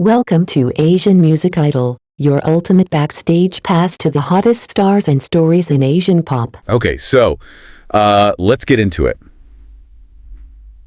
Welcome to Asian Music Idol, your ultimate backstage pass to the hottest stars and stories in Asian pop. Okay, so let's get into it.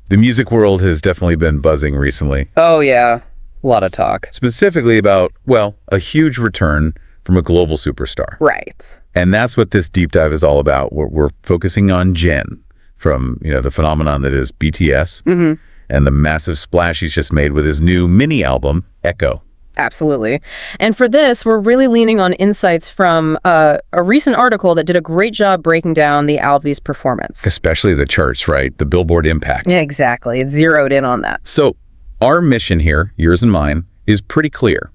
The music world has definitely been buzzing recently. Oh, yeah. A lot of talk. Specifically about, well, a huge return from a global superstar. Right. And that's what this deep dive is all about. We're focusing on Jin from, the phenomenon that is BTS and the massive splash he's just made with his new mini album, Echo. Absolutely. And for this, we're really leaning on insights from a recent article that did a great job breaking down the album's performance. Especially the charts, right? The Billboard impact. Yeah, exactly. It zeroed in on that. So our mission here, yours and mine, is pretty clear.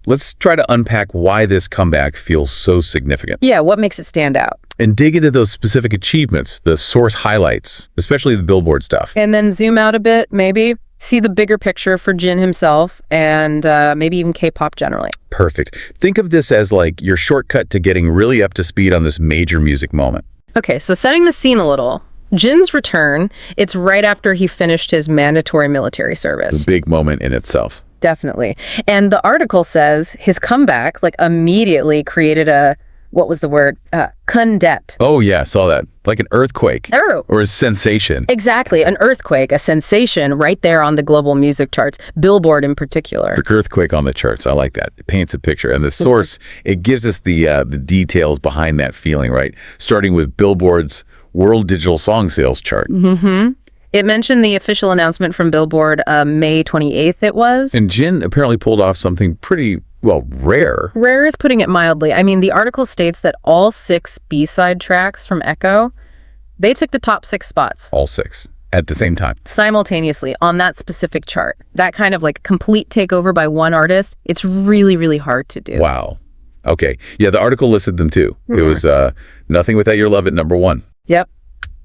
Let's try to unpack why this comeback feels so significant. Yeah, what makes it stand out? And dig into those specific achievements, the source highlights, especially the Billboard stuff. And then zoom out a bit, maybe. See the bigger picture for Jin himself and maybe even K-pop generally. Perfect. Think of this as like your shortcut to getting really up to speed on this major music moment. Okay, so setting the scene a little. Jin's return, it's right after he finished his mandatory military service. A big moment in itself. Definitely. And the article says his comeback immediately created a, what was the word? Condept. Oh yeah, saw that. Like an earthquake. Oh. Or a sensation. Exactly. An earthquake, a sensation right there on the global music charts, Billboard in particular. The earthquake on the charts. I like that. It paints a picture. And the source, it gives us the details behind that feeling, right? Starting with Billboard's World Digital Song Sales chart. It mentioned the official announcement from Billboard, May 28th it was. And Jin apparently pulled off something pretty, well, rare. Rare is putting it mildly. I mean, the article states that all 6 B-side tracks from Echo, they took the top 6 spots. All 6 at the same time. Simultaneously on that specific chart. That kind of complete takeover by one artist, it's really, really hard to do. Wow. Okay. Yeah, the article listed them too. It was Nothing Without Your Love at number 1. Yep.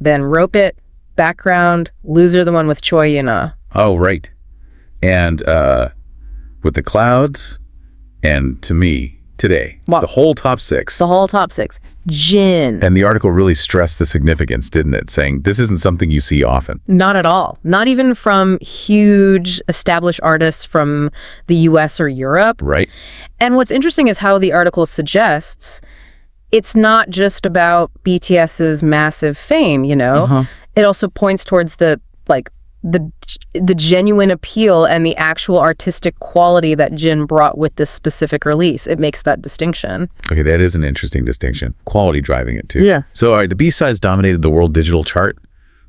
Then Rope It, Background, Loser, the one with Choi Yuna. Oh, right. And With the Clouds, and To Me, Today. Wow. The whole top 6. The whole top 6. Jin. And the article really stressed the significance, didn't it? Saying this isn't something you see often. Not at all. Not even from huge established artists from the US or Europe. Right. And what's interesting is how the article suggests it's not just about BTS's massive fame, It also points towards the genuine appeal and the actual artistic quality that Jin brought with this specific release. It makes that distinction. Okay, that is an interesting distinction. Quality driving it too. Yeah. So all right, the B-sides dominated the world digital chart.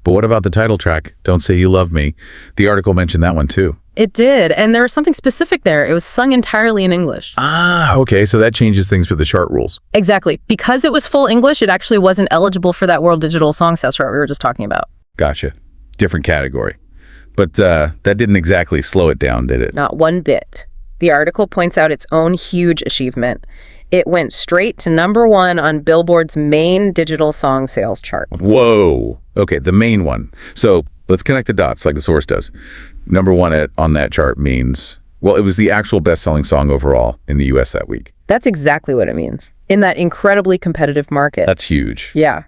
But what about the title track, Don't Say You Love Me? The article mentioned that one too. It did, and there was something specific there. It was sung entirely in English. Ah, okay, so that changes things for the chart rules. Exactly. Because it was full English, it actually wasn't eligible for that World Digital Song Sales chart we were just talking about. Gotcha. Different category. But that didn't exactly slow it down, did it? Not one bit. The article points out its own huge achievement. It went straight to number 1 on Billboard's main digital song sales chart. Whoa. Okay, the main one. So let's connect the dots like the source does. Number 1 on that chart means, well, it was the actual best-selling song overall in the U.S. that week. That's exactly what it means. In that incredibly competitive market. That's huge. Yeah.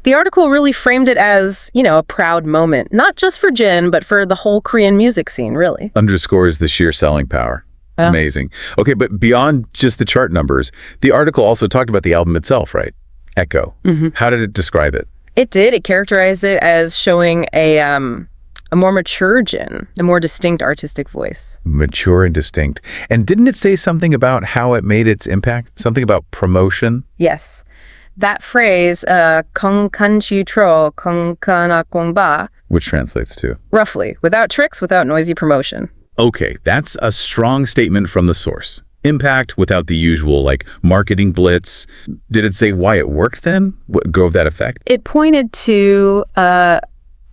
The article really framed it as, a proud moment, not just for Jin, but for the whole Korean music scene, really. Underscores the sheer selling power. Amazing. Okay, but beyond just the chart numbers, the article also talked about the album itself, right? Echo. How did it describe it? It did. It characterized it as showing a more mature Jin, a more distinct artistic voice. Mature and distinct. And didn't it say something about how it made its impact? Something about promotion? Yes. That phrase, "건kanchitro konkanakongba," which translates to? Roughly, without tricks, without noisy promotion. Okay, that's a strong statement from the source. Impact without the usual, marketing blitz. Did it say why it worked then? What drove that effect? It pointed to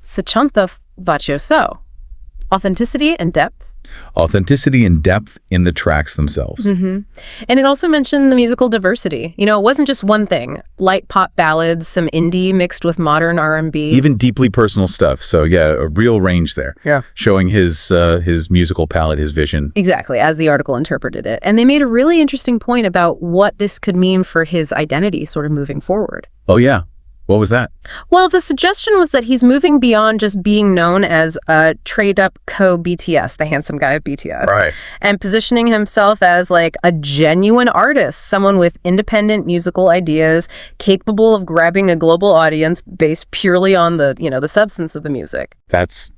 Sachantha Vachoso, authenticity and depth. Authenticity and depth in the tracks themselves. And it also mentioned the musical diversity. It wasn't just one thing. Light pop ballads, some indie mixed with modern R&B. Even deeply personal stuff. So yeah, a real range there. Yeah. Showing his musical palette, his vision. Exactly, as the article interpreted it. And they made a really interesting point about what this could mean for his identity sort of moving forward. Oh yeah. What was that? Well, the suggestion was that he's moving beyond just being known as a trade-up co-BTS, the handsome guy of BTS, Right. and positioning himself as like a genuine artist, someone with independent musical ideas, capable of grabbing a global audience based purely on the, the substance of the music. That's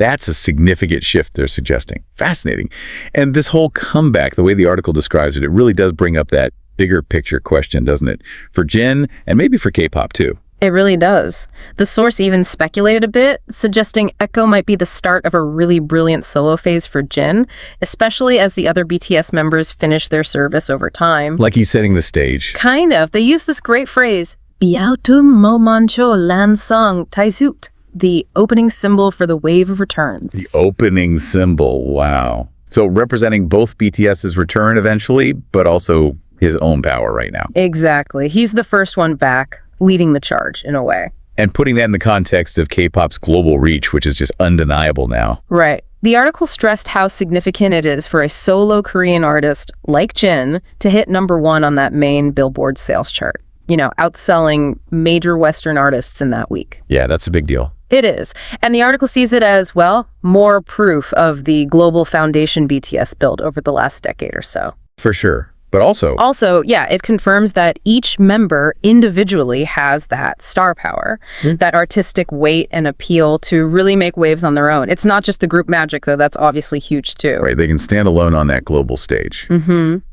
a significant shift they're suggesting. Fascinating. And this whole comeback, the way the article describes it, it really does bring up that bigger picture question, doesn't it? For Jin and maybe for K-pop too. It really does. The source even speculated a bit, suggesting Echo might be the start of a really brilliant solo phase for Jin, especially as the other BTS members finish their service over time. Like he's setting the stage. Kind of. They use this great phrase, Biautum mo mancho lan sung taisut, the opening symbol for the wave of returns. The opening symbol. Wow. So representing both BTS's return eventually, but also his own power right now. Exactly. He's the first one back, leading the charge in a way. And putting that in the context of K-pop's global reach, which is just undeniable now. Right. The article stressed how significant it is for a solo Korean artist like Jin to hit #1 on that main Billboard sales chart, outselling major Western artists in that week. Yeah, that's a big deal. It is. And the article sees it as, well, more proof of the global foundation BTS built over the last decade or so. For sure. But also, yeah, it confirms that each member individually has that star power, that artistic weight and appeal to really make waves on their own. It's not just the group magic, though. That's obviously huge, too. right, they can stand alone on that global stage.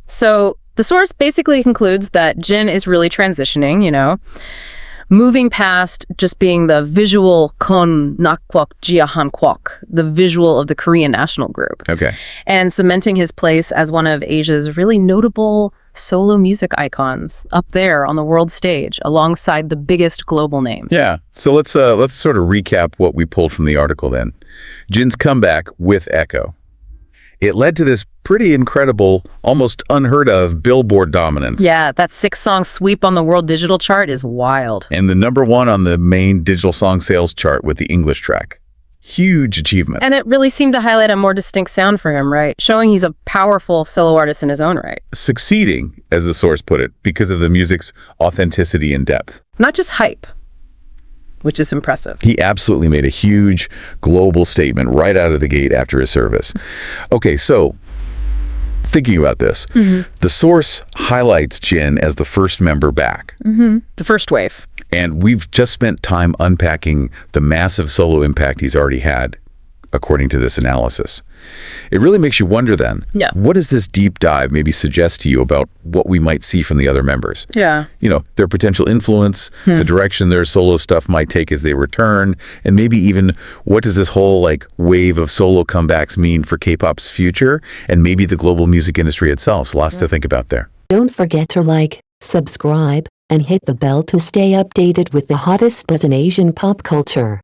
So the source basically concludes that Jin is really transitioning, moving past just being the visual kon nakwok jia hankwok, the visual of the Korean national group. Okay. And cementing his place as one of Asia's really notable solo music icons up there on the world stage alongside the biggest global names. Yeah. So let's sort of recap what we pulled from the article then. Jin's comeback with Echo. It led to this pretty incredible, almost unheard of Billboard dominance. Yeah, that 6-song sweep on the world digital chart is wild. And the #1 on the main digital song sales chart with the English track. Huge achievement. And it really seemed to highlight a more distinct sound for him, right? Showing he's a powerful solo artist in his own right. Succeeding, as the source put it, because of the music's authenticity and depth. Not just hype, which is impressive. He absolutely made a huge global statement right out of the gate after his service. Okay, so thinking about this, the source highlights Jin as the first member back. The first wave. And we've just spent time unpacking the massive solo impact he's already had, according to this analysis. It really makes you wonder then, what does this deep dive maybe suggest to you about what we might see from the other members? Yeah. Their potential influence, the direction their solo stuff might take as they return, and maybe even what does this whole wave of solo comebacks mean for K-pop's future and maybe the global music industry itself. So lots to think about there. Don't forget to like, subscribe, and hit the bell to stay updated with the hottest buzz in Asian pop culture.